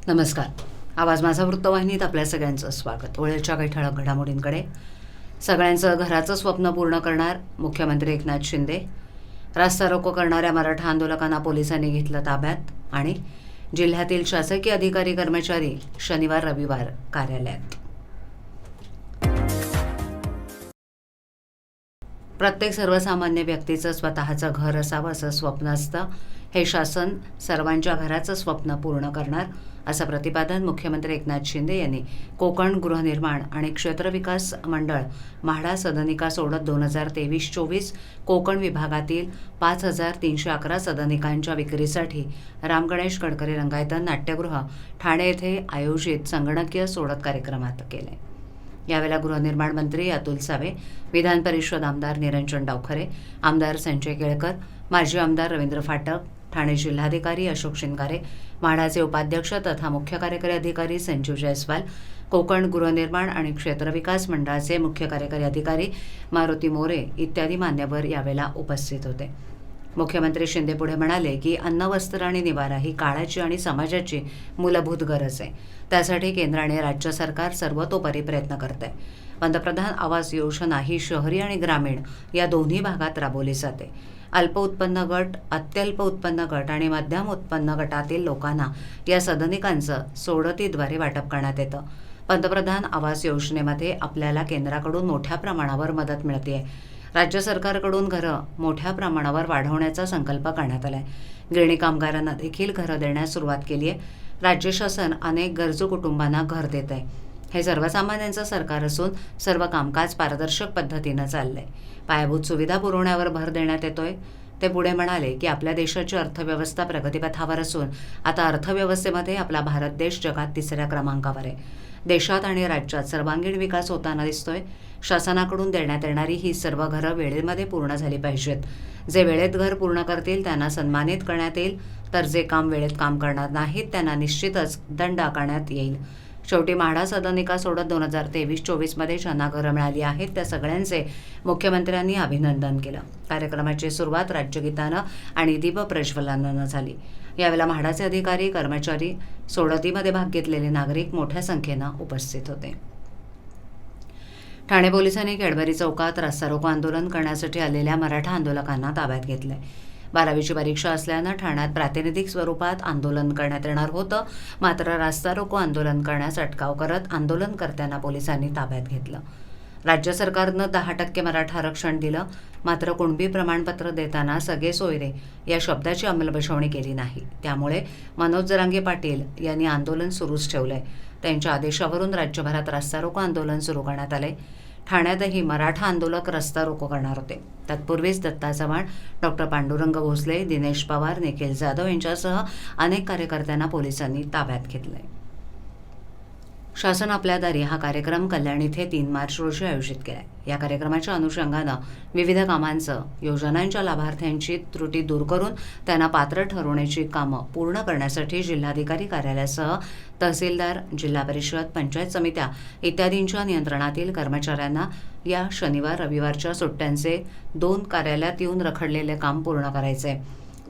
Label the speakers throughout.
Speaker 1: नमस्कार. आवाज माझा वृत्तवाहिनीत आपल्या सगळ्यांचं स्वागत. वेळेच्या काही ठळक घडामोडींकडे. सगळ्यांचं घराचं स्वप्न पूर्ण करणार मुख्यमंत्री एकनाथ शिंदे. रास्ता रोको करणाऱ्या मराठा आंदोलकांना पोलिसांनी घेतलं ताब्यात. आणि जिल्ह्यातील शासकीय अधिकारी कर्मचारी शनिवार रविवार कार्यालयात. प्रत्येक सर्वसामान्य व्यक्तीचं स्वतःचं घर असावं असं स्वप्न असतं. हे शासन सर्वांच्या घराचं स्वप्न पूर्ण करणार असं प्रतिपादन मुख्यमंत्री एकनाथ शिंदे यांनी कोकण गृहनिर्माण आणि क्षेत्रविकास मंडळ म्हाडा सदनिका सोडत 2023-24 कोकण विभागातील 5,311 सदनिकांच्या विक्रीसाठी राम गणेश गडकरी रंगायतन नाट्यगृह ठाणे येथे आयोजित संगणकीय सोडत कार्यक्रमात केले. यावेळेला गृहनिर्माण मंत्री अतुल सावे, विधान परिषद आमदार निरंजन डावखरे, आमदार संजय केळकर, माजी आमदार रवींद्र फाटक, ठाणे जिल्हाधिकारी अशोक शिंगारे, म्हाडाचे उपाध्यक्ष तथा मुख्य कार्यकारी अधिकारी संजीव जयस्वाल, कोकण गृहनिर्माण आणि क्षेत्रविकास मंडळाचे मुख्य कार्यकारी अधिकारी मारुती मोरे इत्यादी मान्यवर यावेळेला उपस्थित होते. मुख्यमंत्री शिंदे पुढे म्हणाले की अन्न, वस्त्र आणि निवारा ही काळाची आणि समाजाची मूलभूत गरज आहे. त्यासाठी केंद्र आणि राज्य सरकार सर्वतोपरी प्रयत्न करत आहे. पंतप्रधान आवास योजना ही शहरी आणि ग्रामीण या दोन्ही भागात राबवली जाते. अल्प उत्पन्न गट, अत्यल्प उत्पन्न गट आणि मध्यम उत्पन्न गटातील लोकांना या सदनिकांचं सोडतीद्वारे वाटप करण्यात येतं. पंतप्रधान आवास योजनेमध्ये आपल्याला केंद्राकडून मोठ्या प्रमाणावर मदत मिळते. राज्य सरकारकडून घरं मोठ्या प्रमाणावर वाढवण्याचा संकल्प करण्यात आला आहे. गिरणी कामगारांना देखील घरं देण्यास सुरुवात केली आहे. राज्य शासन अनेक गरजू कुटुंबांना घर देत आहे. हे सर्वसामान्यांचं सरकार असून सर्व कामकाज पारदर्शक पद्धतीनं चाललंय. पायाभूत सुविधा पुरवण्यावर भर देण्यात येतोय. ते पुढे म्हणाले की आपल्या देशाची अर्थव्यवस्था प्रगतीपथावर असून आता अर्थव्यवस्थेमध्ये आपला भारत देश जगात 3ऱ्या क्रमांकावर आहे. देशात आणि राज्यात सर्वांगीण विकास होताना दिसतोय. शासनाकडून देण्यात येणारी ही सर्व घरं वेळेमध्ये पूर्ण झाली पाहिजेत. जे वेळेत घर पूर्ण करतील त्यांना सन्मानित करण्यात येईल, तर जे काम वेळेत काम करणार नाहीत त्यांना निश्चितच दंड आकारण्यात येईल. शेवटी म्हाडा सदनिका सोडत 2023-24 मध्ये ज्यांना घरं मिळाली आहेत त्या सगळ्यांचे मुख्यमंत्र्यांनी अभिनंदन केलं. कार्यक्रमाची सुरुवात राज्यगीतानं आणि दीपप्रज्वलनानं झाली. यावेळेला म्हाडाचे अधिकारी, कर्मचारी, सोडतीमध्ये भाग घेतलेले नागरिक मोठ्या संख्येनं उपस्थित होते. ठाणे पोलिसांनी कॅडबरी चौकात रास्ता रोको आंदोलन करण्यासाठी आलेल्या मराठा आंदोलकांना ताब्यात घेतलंय. 12वीची परीक्षा असल्यानं ठाण्यात प्रातिनिधिक स्वरूपात आंदोलन करण्यात येणार होतं. मात्र रास्ता रोको आंदोलन करण्यास अटकाव करत आंदोलनकर्त्यांना पोलिसांनी ताब्यात घेतलं. राज्य सरकारनं 10% मराठा आरक्षण दिलं. मात्र कुणबी प्रमाणपत्र देताना सगळे सोयरे या शब्दाची अंमलबजावणी केली नाही. त्यामुळे मनोज जरांगे पाटील यांनी आंदोलन सुरूच ठेवलंय. त्यांच्या आदेशावरून राज्यभरात रास्ता रोको आंदोलन सुरू करण्यात आलंय. ठाण्यातही मराठा आंदोलक रस्ता रोको करणार होते. तत्पूर्वीच दत्ता चव्हाण, डॉक्टर पांडुरंग भोसले, दिनेश पवार, निखिल जाधव यांच्यासह अनेक कार्यकर्त्यांना पोलिसांनी ताब्यात घेतलंय. शासन आपल्या दारी हा कार्यक्रम कल्याण इथे 3 मार्च रोजी आयोजित केलाय. या कार्यक्रमाच्या अनुषंगानं विविध कामांचं, योजनांच्या लाभार्थ्यांची त्रुटी दूर करून त्यांना पात्र ठरवण्याची कामं पूर्ण करण्यासाठी जिल्हाधिकारी कार्यालयासह तहसीलदार, जिल्हा परिषद, पंचायत समित्या इत्यादींच्या नियंत्रणातील कर्मचाऱ्यांना या शनिवार रविवारच्या सुट्ट्यांचे 2 कार्यालयात येऊन रखडलेले काम पूर्ण करायचे.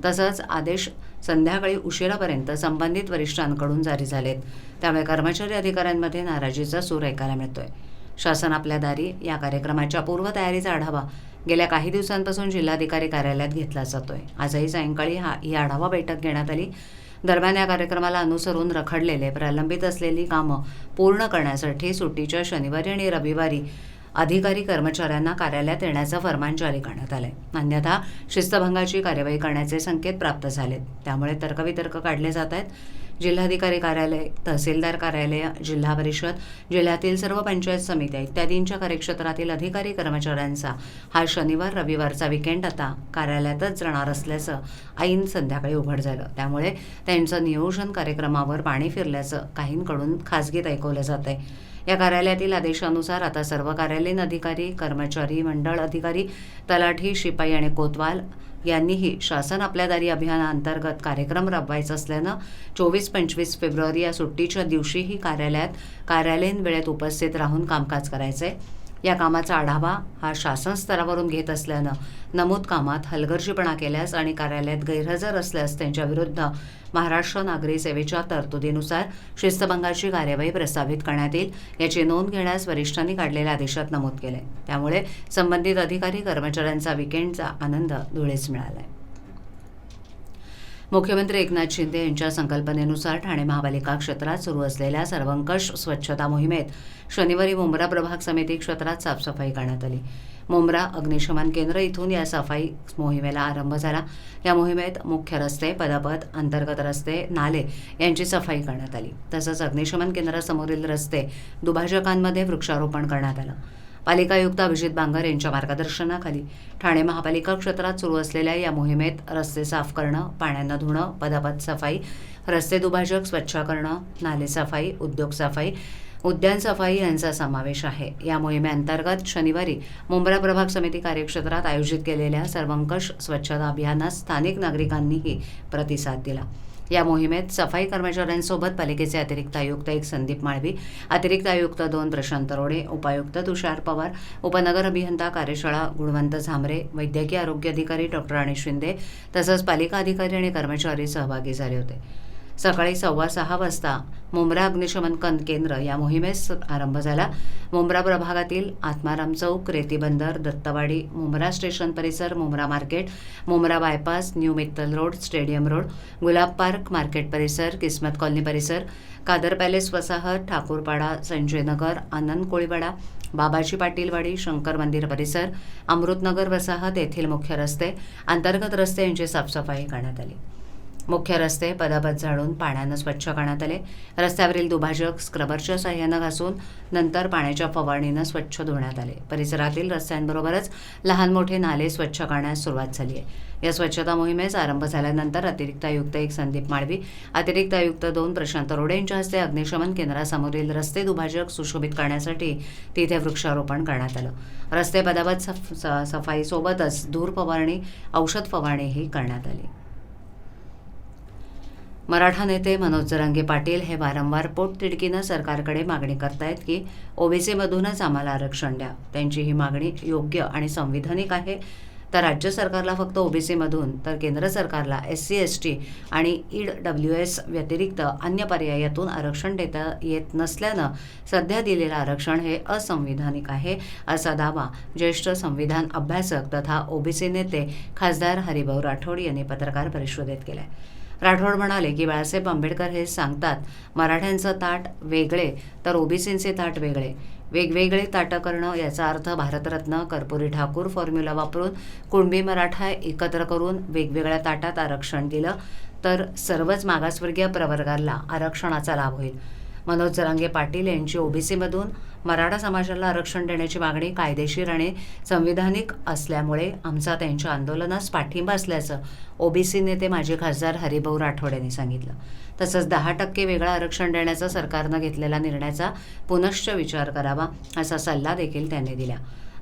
Speaker 1: तसंच आदेश संध्याकाळी उशिरापर्यंत संबंधित वरिष्ठांकडून जारी झालेत. त्यामुळे कर्मचारी अधिकाऱ्यांमध्ये नाराजीचा सूर ऐकायला मिळतोय. शासन आपल्या दारी या कार्यक्रमाच्या पूर्वतयारीचा आढावा गेल्या काही दिवसांपासून जिल्हाधिकारी कार्यालयात घेतला जातोय. आजही सायंकाळी ही आढावा बैठक घेण्यात आली. दरम्यान या कार्यक्रमाला अनुसरून रखडलेले, प्रलंबित असलेली कामं पूर्ण करण्यासाठी सुट्टीच्या शनिवारी आणि रविवारी अधिकारी कर्मचाऱ्यांना कार्यालयात येण्याचं फरमान जारी करण्यात आलंय. अन्यथा शिस्तभंगाची कार्यवाही करण्याचे संकेत प्राप्त झालेत. त्यामुळे तर्कवितर्क काढले जात आहेत. जिल्हाधिकारी कार्यालय, तहसीलदार कार्यालय, जिल्हा परिषद, जिल्ह्यातील सर्व पंचायत समित्या इत्यादींच्या कार्यक्षेत्रातील अधिकारी कर्मचाऱ्यांचा हा शनिवार रविवारचा विकेंड आता कार्यालयातच जाणार असल्याचं ऐन संध्याकाळी उघड झालं. त्यामुळे त्यांचं नियोजन कार्यक्रमावर पाणी फिरल्याचं काहींकडून खासगीत ऐकवलं जात आहे. या कार्यालयातील आदेशानुसार आता सर्व कार्यालयीन अधिकारी, कर्मचारी, मंडळ अधिकारी, तलाठी, शिपाई आणि कोतवाल यांनीही शासन आपल्या दारी अभियानाअंतर्गत कार्यक्रम राबवायचा असल्यानं 24-25 फेब्रुवारी या सुट्टीच्या दिवशीही कार्यालयीन वेळेत उपस्थित राहून कामकाज करायचंय. या कामाचा आढावा हा शासन स्तरावरून घेत असल्यानं नमूद कामात हलगर्जीपणा केल्यास आणि कार्यालयात गैरहजर असल्यास त्यांच्याविरुद्ध महाराष्ट्र नागरी सेवेच्या तरतुदीनुसार शिस्तभंगाची कार्यवाही प्रस्तावित करण्यात येईल याची नोंद घेण्यास वरिष्ठांनी काढलेल्या आदेशात नमूद केले। त्यामुळे संबंधित अधिकारी कर्मचाऱ्यांचा विकेंडचा आनंद धुळीस मिळाला आहे। मुख्यमंत्री एकनाथ शिंदे यांच्या संकल्पनेनुसार ठाणे महापालिका क्षेत्रात सुरू असलेल्या सर्वंकष स्वच्छता मोहिमेत शनिवारी मुंब्रा प्रभाग समिती क्षेत्रात साफसफाई करण्यात आली। मुंब्रा अग्निशमन केंद्र इथून या सफाई मोहिमेला आरंभ झाला। या मोहिमेत मुख्य रस्ते, पदपथ, अंतर्गत रस्ते, नाले यांची सफाई करण्यात आली। तसंच अग्निशमन केंद्रासमोरील रस्ते दुभाजकांमध्ये वृक्षारोपण करण्यात आलं। पालिका आयुक्त अभिजित बांगर यांच्या मार्गदर्शनाखाली ठाणे महापालिका क्षेत्रात सुरू असलेल्या या मोहिमेत रस्ते साफ करणं, पाण्यानं धुणं, पदपथ सफाई, रस्ते दुभाजक स्वच्छ करणं, नाले सफाई, उद्योग सफाई, उद्यान सफाई यांचा समावेश आहे। या मोहिमेअंतर्गत शनिवारी मुंब्रा प्रभाग समिती कार्यक्षेत्रात आयोजित केलेल्या सर्वंकष स्वच्छता अभियानास स्थानिक नागरिकांनीही प्रतिसाद दिला। या मोहिमेत सफाई कर्मचाऱ्यांसोबत पालिकेचे अतिरिक्त आयुक्त 1 संदीप माळवी, अतिरिक्त आयुक्त 2 प्रशांत रोडे, उपायुक्त तुषार पवार, उपनगर अभियंता कार्यशाळा गुणवंत झांबरे, वैद्यकीय आरोग्य अधिकारी डॉक्टर अनिश शिंदे तसंच पालिका अधिकारी आणि कर्मचारी सहभागी झाले होते। सकाळी 6:15 वाजता मुंब्रा अग्निशमन केंद्र या मोहिमेस आरंभ झाला। मुंब्रा प्रभागातील आत्माराम चौक, रेती बंदर, दत्तवाडी, मुंब्रा स्टेशन परिसर, Mumbra market, Mumbra bypass, new Mittal road, stadium road, Gulab park, market परिसर, किस्मत कॉलनी परिसर, कादर पॅलेस वसाहत, ठाकूरपाडा, संजयनगर, आनंद कोळीवाडा, बाबाजी पाटीलवाडी, शंकर मंदिर परिसर, अमृतनगर वसाहत येथील मुख्य रस्ते, अंतर्गत रस्ते यांची साफसफाई करण्यात आली। मुख्य रस्ते पदपथ झाडून पाण्यानं स्वच्छ करण्यात आले। रस्त्यावरील दुभाजक स्क्रबरच्या साह्यानं घासून नंतर पाण्याच्या फवारणीनं स्वच्छ धुण्यात आले। परिसरातील रस्त्यांबरोबरच लहान मोठे नाले स्वच्छ करण्यास सुरुवात झाली आहे। या स्वच्छता मोहिमेस आरंभ झाल्यानंतर अतिरिक्त आयुक्त 1 संदीप माळवी, अतिरिक्त आयुक्त 2 प्रशांत रोडे यांच्या हस्ते अग्निशमन केंद्रासमोरील रस्ते दुभाजक सुशोभित करण्यासाठी तिथे वृक्षारोपण करण्यात आलं। रस्ते पदपथ सफाईसोबतच धूर फवारणी, औषध फवारणीही करण्यात आली। मराठा नेते मनोज जरांगे पाटील हे वारंवार पोटतिडकीनं सरकारकडे मागणी करतायत की ओबीसीमधूनच आम्हाला आरक्षण द्या। त्यांची ही मागणी योग्य आणि संविधानिक आहे। तर राज्य सरकारला फक्त ओबीसीमधून तर केंद्र सरकारला SC, ST आणि EWS व्यतिरिक्त अन्य पर्यायातून आरक्षण देता येत नसल्यानं सध्या दिलेलं आरक्षण हे असंविधानिक आहे असा दावा ज्येष्ठ संविधान अभ्यासक तथा ओबीसी नेते खासदार हरिभाऊ राठोड यांनी पत्रकार परिषदेत केला। राठोड म्हणाले की बाळासाहेब आंबेडकर हे सांगतात मराठ्यांचं ताट वेगळे तर ओबीसींचे ताट वेगळे, वेगवेगळे ताटं करणं याचा अर्थ भारतरत्न कर्पूरी ठाकूर फॉर्म्युला वापरून कुणबी मराठा एकत्र करून वेगवेगळ्या ताटात आरक्षण दिलं तर सर्वच मागासवर्गीय प्रवर्गाला आरक्षणाचा लाभ होईल। मनोज जरांगे पाटील यांची ओबीसीमधून मराठा समाजाला आरक्षण देण्याची मागणी कायदेशीर आणि संविधानिक असल्यामुळे आमचा त्यांच्या आंदोलनास पाठिंबा असल्याचं ओबीसी नेते माजी खासदार हरिभाऊ राठोड यांनी सांगितलं। तसंच 10% वेगळं आरक्षण देण्याचा सरकारनं घेतलेला निर्णयाचा पुनश्च विचार करावा असा सल्ला देखील त्यांनी दिला।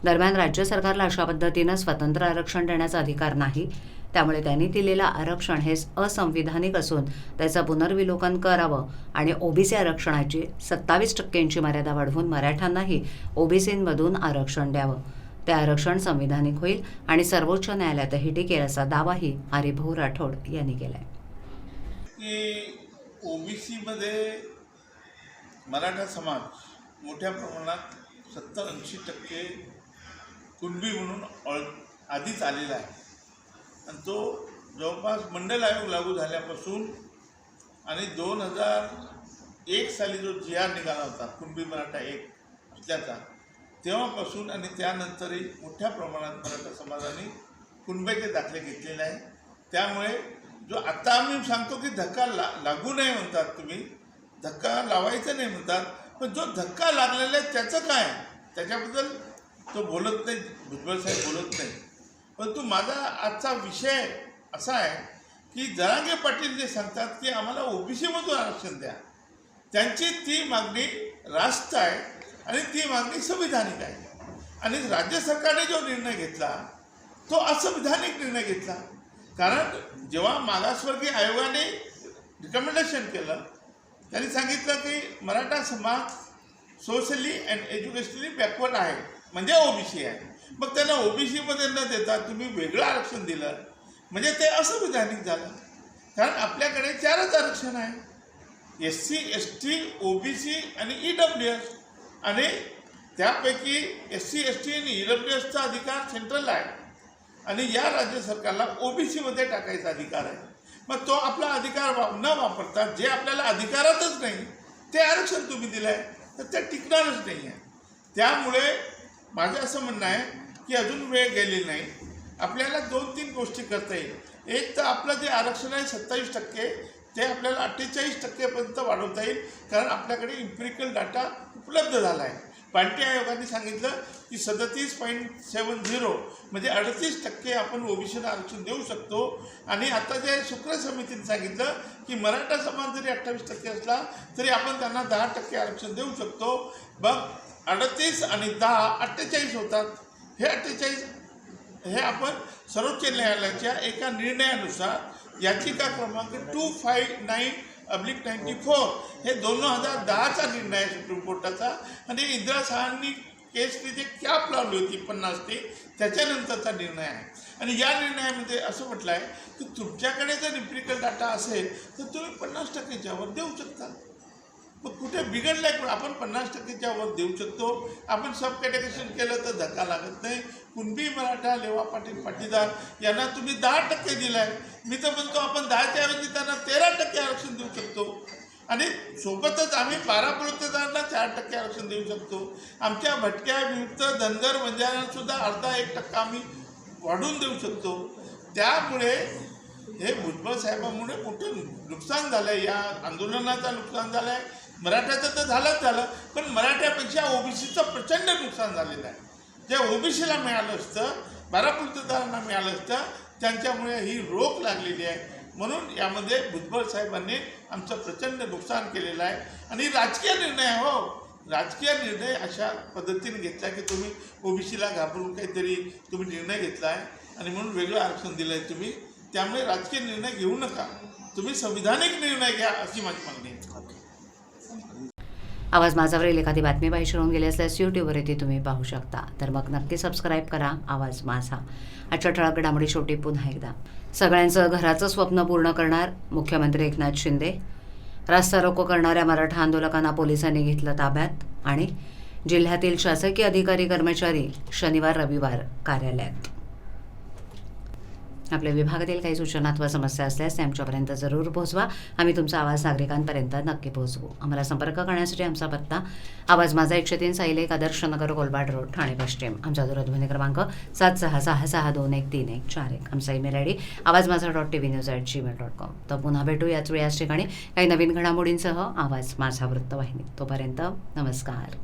Speaker 1: दरम्यान राज्य सरकारला अशा पद्धतीनं स्वतंत्र आरक्षण देण्याचा अधिकार नाही, त्यामुळे त्यांनी दिलेलं आरक्षण हे असंविधानिक असून त्याचं पुनर्विलोकन करावं आणि ओबीसी आरक्षणाची 27% मर्यादा वाढवून मराठ्यांनाही ओबीसींमधून आरक्षण द्यावं। ते आरक्षण संविधानिक होईल आणि सर्वोच्च न्यायालयातही टिकेल असा दावाही हरिभाऊ राठोड यांनी केलाय।
Speaker 2: की ओबीसीमध्ये मराठा समाज मोठ्या प्रमाणात 70-80% कुणबी म्हणून आधीच आलेला आहे आणि तो जवळपास मंडल आयोग लागू झाल्यापासून आणि 2001 साली जो GR निघाला होता कुणबी मराठा 1 असल्याचा तेव्हापासून आणि त्यानंतरही मोठ्या प्रमाणात मराठा समाजाने कुणबीचे दाखले घेतलेले आहे। त्यामुळे जो आता आम्ही सांगतो की धक्का लागू नाही म्हणतात, तुम्ही धक्का लावायचा नाही म्हणतात, पण जो धक्का लागलेला आहे त्याचं काय त्याच्याबद्दल तो बोलत नाही, भुजबळ साहेब बोलत नाही। परंतु माझा आजचा विषय असा आहे की जरांगे पाटील जे सांगतात की आम्हाला ओबीसीमधून आरक्षण द्या, त्यांची ती मागणी रास्त आहे आणि ती मागणी संविधानिक आहे आणि राज्य सरकारने जो निर्णय घेतला तो असंविधानिक निर्णय घेतला। कारण जेव्हा मागासवर्गीय आयोगाने रिकमेंडेशन केलं त्यांनी सांगितलं की मराठा समाज सोशली अँड एज्युकेशनली बॅकवर्ड आहे, म्हणजे ओबीसी आहे. मग त्यांना ओबीसीमध्ये न देता तुम्ही वेगळं आरक्षण दिलं म्हणजे ते असंविधानिक झालं. कारण आपल्याकडे 4च आरक्षण आहे, SC ST OBC आणि EWS. आणि त्यापैकी SC ST आणि EWSचा अधिकार सेंट्रल आहे आणि या राज्य सरकारला ओबीसीमध्ये टाकायचा अधिकार आहे. मग तो आपला अधिकार न वापरता जे आपल्याला अधिकारातच नाही ते आरक्षण तुम्ही दिलं आहे तर ते टिकणारच नाही आहे. त्यामुळे माझं असं म्हणणं आहे की अजून वेळ गेली नाही. आपल्याला 2-3 गोष्टी करता येईल. एक तर आपलं जे आरक्षण आहे 27% ते आपल्याला 48% वाढवता येईल, कारण आपल्याकडे इम्पिरिकल डाटा उपलब्ध झाला आहे. पार्टी आयोगाने सांगितलं की 37.70 म्हणजे 38% आपण ओबीसीला आरक्षण देऊ शकतो. आणि आता जे शुक्र समितीने सांगितलं की मराठा समाज जरी 28% असला तरी आपण त्यांना 10% आरक्षण देऊ शकतो. मग 38 आणि 10 48 होतात. हे 48 हे आपण सर्वोच्च न्यायालयाच्या एका निर्णयानुसार याचिका क्रमांक 259/94 हे 2010चा निर्णय आहे सुप्रीम कोर्टाचा. आणि इंदिरा शहांनी केसने जे कॅप लावली होती 50 त्याच्यानंतरचा निर्णय आहे. आणि या निर्णयामध्ये असं म्हटलं आहे की तुमच्याकडे जर इम्पिरिकल डाटा असेल तर तुम्ही 50%च्या वर देऊ शकता. मग कुठे बिघडलं आहे? पण आपण 50%च्या वर देऊ शकतो. आपण सब कॅटेगरीशन केलं तर धक्का लागत नाही. कुणबी मराठा लेवा पाटील पाटीदार यांना तुम्ही 10% दिलं आहे. मी तर म्हणतो आपण 10च्या ऐवजी त्यांना 13% आरक्षण देऊ शकतो. आणि सोबतच आम्ही 12 बलुतेदारांना 4% आरक्षण देऊ शकतो. आमच्या भटक्या विमुक्त धनगर बंजाऱ्यांसुद्धा अर्धा 1% आम्ही वाढवून देऊ शकतो. त्यामुळे हे भुजबळ साहेबांमुळे मोठं नुकसान झालं आहे. या आंदोलनाचं नुकसान झालं आहे. मराठ्याचं तर झालंच झालं, पण मराठ्यापेक्षा ओबीसीचं प्रचंड नुकसान झालेलं आहे. जे ओबीसीला मिळालं असतं, 12 बलुतेदारांना मिळालं असतं, त्यांच्यामुळे ही रोख लागलेली आहे. म्हणून यामध्ये भुजबळ साहेबांनी आमचं प्रचंड नुकसान केलेलं आहे. आणि राजकीय निर्णय राजकीय निर्णय अशा पद्धतीने घेतला की तुम्ही ओबीसीला घाबरून काहीतरी तुम्ही निर्णय घेतला आहे आणि म्हणून वेगळं आरक्षण दिलं आहे तुम्ही. त्यामुळे राजकीय निर्णय घेऊ नका, तुम्ही संविधानिक निर्णय घ्या अशी माझी मागणी आहे.
Speaker 1: आवाज माझावरील एखादी बातमी पाहिजे होऊन गेली असल्यास यूट्यूबवर ती तुम्ही पाहू शकता. तर मग नक्की सबस्क्राईब करा आवाज माझा. आजच्या ठळक घडामोडी शेवटी पुन्हा एकदा. सगळ्यांचं घराचं स्वप्न पूर्ण करणार मुख्यमंत्री एकनाथ शिंदे. रास्ता रोको करणाऱ्या मराठा आंदोलकांना पोलिसांनी घेतलं ताब्यात. आणि जिल्ह्यातील शासकीय अधिकारी कर्मचारी शनिवार रविवार कार्यालयात. आपल्या विभागातील काही सूचना अथवा समस्या असल्यास त्या आमच्यापर्यंत जरूर पोहोचवा. आम्ही तुमचा आवाज नागरिकांपर्यंत नक्की पोहोचवू. आम्हाला संपर्क करण्यासाठी आमचा पत्ता आवाज माझा 103 साईलेक आदर्श नगर कोलबाड रोड ठाणे पश्चिम. आमचा दूरध्वनी क्रमांक 7666214141. आमचा ईमेल ID awazmaza.tvnews@gmail.com. तर पुन्हा भेटू याच वेळी याच ठिकाणी काही नवीन घडामोडींसह आवाज माझा वृत्तवाहिनी. तोपर्यंत नमस्कार.